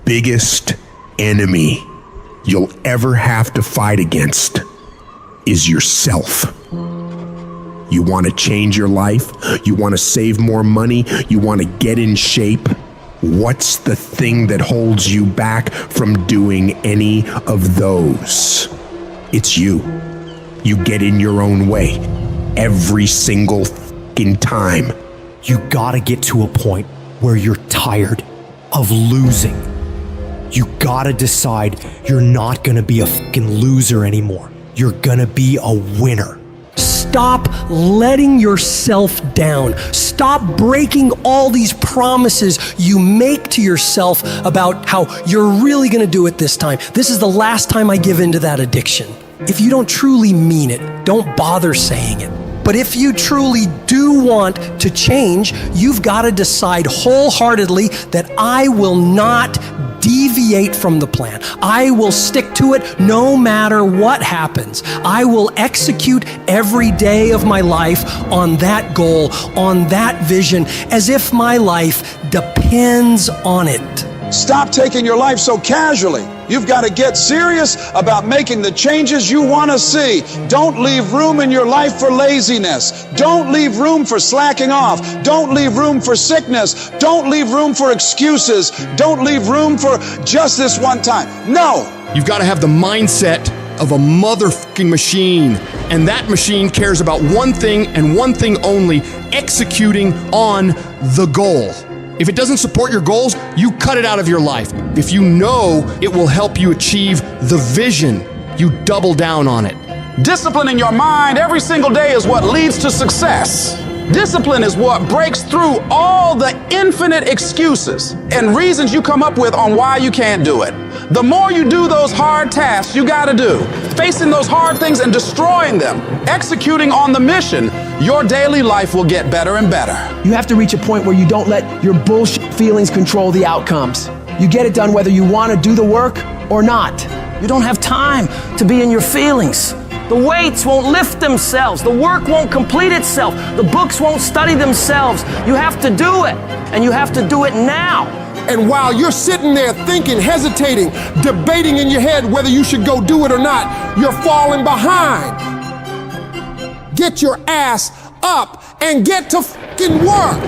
biggest enemy you'll ever have to fight against is yourself. You want to change your life? You want to save more money? You want to get in shape? What's the thing that holds you back from doing any of those? It's you. You get in your own way every single fucking time. You gotta get to a point where you're tired of losing. You gotta decide you're not gonna be a fucking loser anymore. You're gonna be a winner. Stop letting yourself down. Stop breaking all these promises you make to yourself about how you're really gonna do it this time. This is the last time I give in to that addiction. If you don't truly mean it, don't bother saying it. But if you truly do want to change, you've got to decide wholeheartedly that I will not deviate from the plan. I will stick to it no matter what happens. I will execute every day of my life on that goal, on that vision, as if my life depends on it. Stop taking your life so casually. You've got to get serious about making the changes you want to see. Don't leave room in your life for laziness. Don't leave room for slacking off. Don't leave room for sickness. Don't leave room for excuses. Don't leave room for just this one time. No. You've got to have the mindset of a motherfucking machine. And that machine cares about one thing and one thing only: executing on the goal. If it doesn't support your goals, you cut it out of your life. If you know it will help you achieve the vision, you double down on it. Disciplining your mind every single day is what leads to success. Discipline is what breaks through all the infinite excuses and reasons you come up with on why you can't do it. The more you do those hard tasks you gotta do, facing those hard things and destroying them, executing on the mission, your daily life will get better and better. You have to reach a point where you don't let your bullshit feelings control the outcomes. You get it done whether you want to do the work or not. You don't have time to be in your feelings. The weights won't lift themselves. The work won't complete itself. The books won't study themselves. You have to do it, and you have to do it now. And while you're sitting there thinking, hesitating, debating in your head whether you should go do it or not, you're falling behind. Get your ass up and get to fucking work.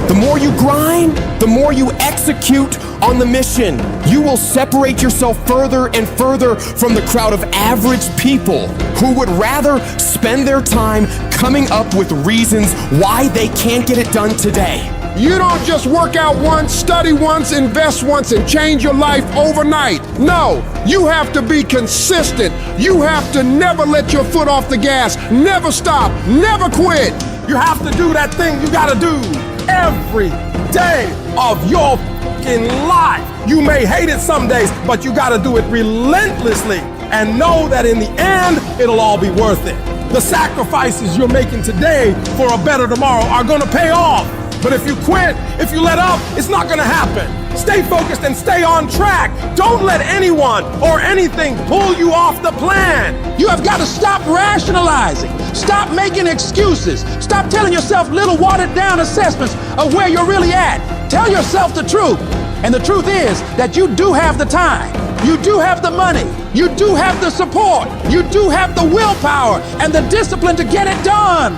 The more you grind, the more you execute on the mission. You will separate yourself further and further from the crowd of average people who would rather spend their time coming up with reasons why they can't get it done today. You don't just work out once, study once, invest once, and change your life overnight. No, you have to be consistent. You have to never let your foot off the gas, never stop, never quit. You have to do that thing you gotta do every day of your fucking life. You may hate it some days, but you gotta do it relentlessly and know that in the end, it'll all be worth it. The sacrifices you're making today for a better tomorrow are gonna pay off. But if you quit, if you let up, it's not gonna happen. Stay focused and stay on track. Don't let anyone or anything pull you off the plan. You have got to stop rationalizing. Stop making excuses. Stop telling yourself little watered down assessments of where you're really at. Tell yourself the truth. And the truth is that you do have the time. You do have the money. You do have the support. You do have the willpower and the discipline to get it done.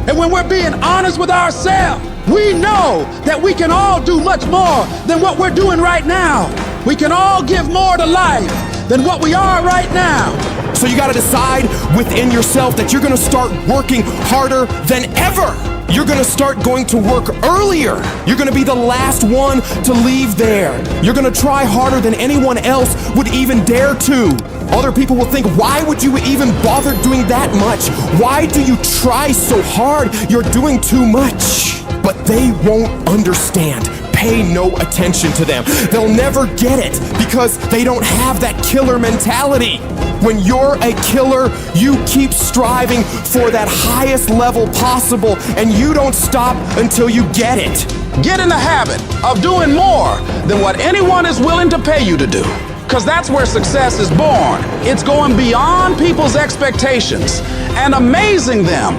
And when we're being honest with ourselves, we know that we can all do much more than what we're doing right now. We can all give more to life than what we are right now. So you gotta decide within yourself that you're gonna start working harder than ever. You're gonna start going to work earlier. You're gonna be the last one to leave there. You're gonna try harder than anyone else would even dare to. Other people will think, why would you even bother doing that much? Why do you try so hard? You're doing too much. But they won't understand. Pay no attention to them. They'll never get it because they don't have that killer mentality. When you're a killer, you keep striving for that highest level possible, and you don't stop until you get it. Get in the habit of doing more than what anyone is willing to pay you to do. Because that's where success is born. It's going beyond people's expectations and amazing them.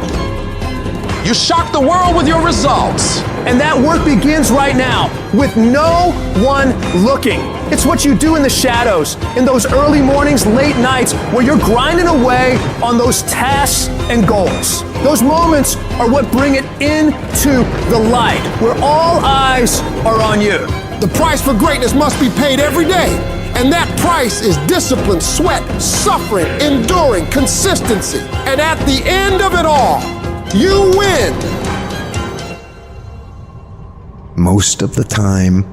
You shock the world with your results. And that work begins right now with no one looking. It's what you do in the shadows, in those early mornings, late nights, where you're grinding away on those tasks and goals. Those moments are what bring it into the light, where all eyes are on you. The price for greatness must be paid every day. And that price is discipline, sweat, suffering, enduring, consistency. And at the end of it all, you win. Most of the time,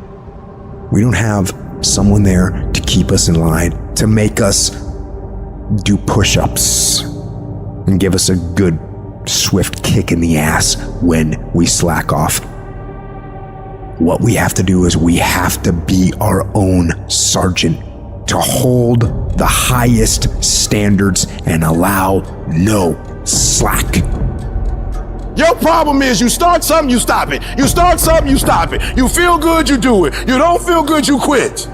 we don't have someone there to keep us in line, to make us do push-ups and give us a good, swift kick in the ass when we slack off. What we have to do is we have to be our own sergeant, to hold the highest standards and allow no slack. Your problem is you start something, you stop it. You start something, you stop it. You feel good, you do it. You don't feel good, you quit.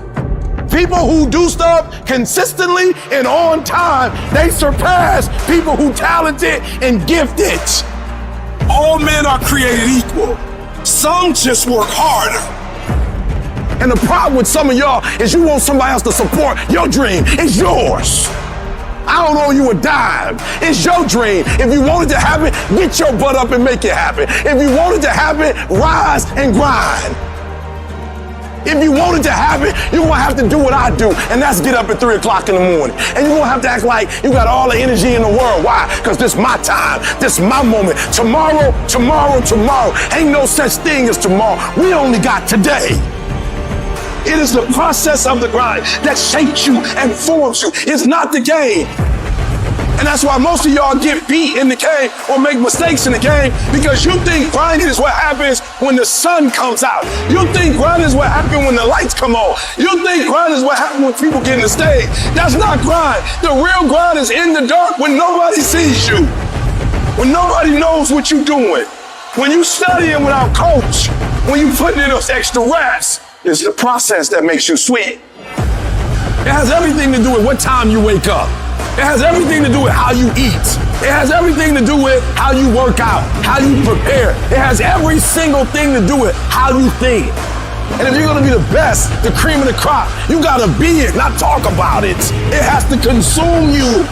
People who do stuff consistently and on time, they surpass people who talented and gifted. All men are created equal. Some just work harder. And the problem with some of y'all is you want somebody else to support your dream. It's yours. I don't owe you a dime. It's your dream. If you want it to happen, get your butt up and make it happen. If you want it to happen, rise and grind. If you want it to happen, you're gonna have to do what I do, and that's get up at 3 o'clock in the morning. And you're gonna have to act like you got all the energy in the world. Why? Because this is my time. This is my moment. Tomorrow. Ain't no such thing as tomorrow. We only got today. It is the process of the grind that shapes you and forms you. It's not the game. And that's why most of y'all get beat in the game or make mistakes in the game, because you think grinding is what happens when the sun comes out. You think grinding is what happens when the lights come on. You think grinding is what happens when people get in the stage. That's not grind. The real grind is in the dark when nobody sees you, when nobody knows what you're doing, when you studying without coach, when you putting in those extra reps. It's the process that makes you sweat. It has everything to do with what time you wake up. It has everything to do with how you eat. It has everything to do with how you work out, how you prepare. It has every single thing to do with how you think. And if you're gonna be the best, the cream of the crop, you gotta be it, not talk about it. It has to consume you.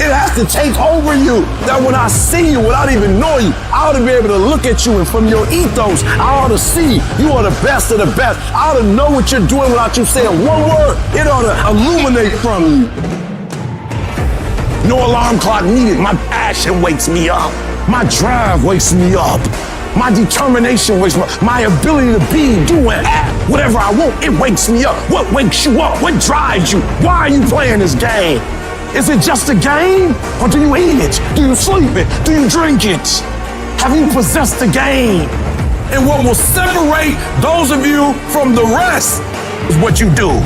It has to take over you. That when I see you, without even knowing you, I ought to be able to look at you, and from your ethos, I ought to see you are the best of the best. I ought to know what you're doing without you saying one word. It ought to illuminate from you. No alarm clock needed. My passion wakes me up. My drive wakes me up. My determination wakes me up. My ability to be, do, and act whatever I want, it wakes me up. What wakes you up? What drives you? Why are you playing this game? Is it just a game? Or do you eat it? Do you sleep it? Do you drink it? Have you possessed the game? And what will separate those of you from the rest is what you do.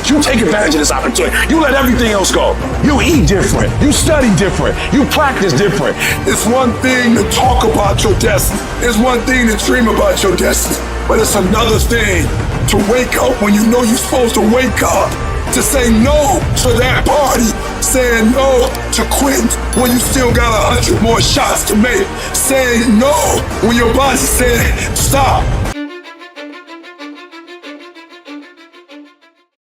You take advantage of this opportunity. You let everything else go. You eat different. You study different. You practice different. It's one thing to talk about your destiny. It's one thing to dream about your destiny. But it's another thing to wake up when you know you're supposed to wake up. To say no to that party, saying no to quit when you still got 100 more shots to make, saying no when your boss said stop.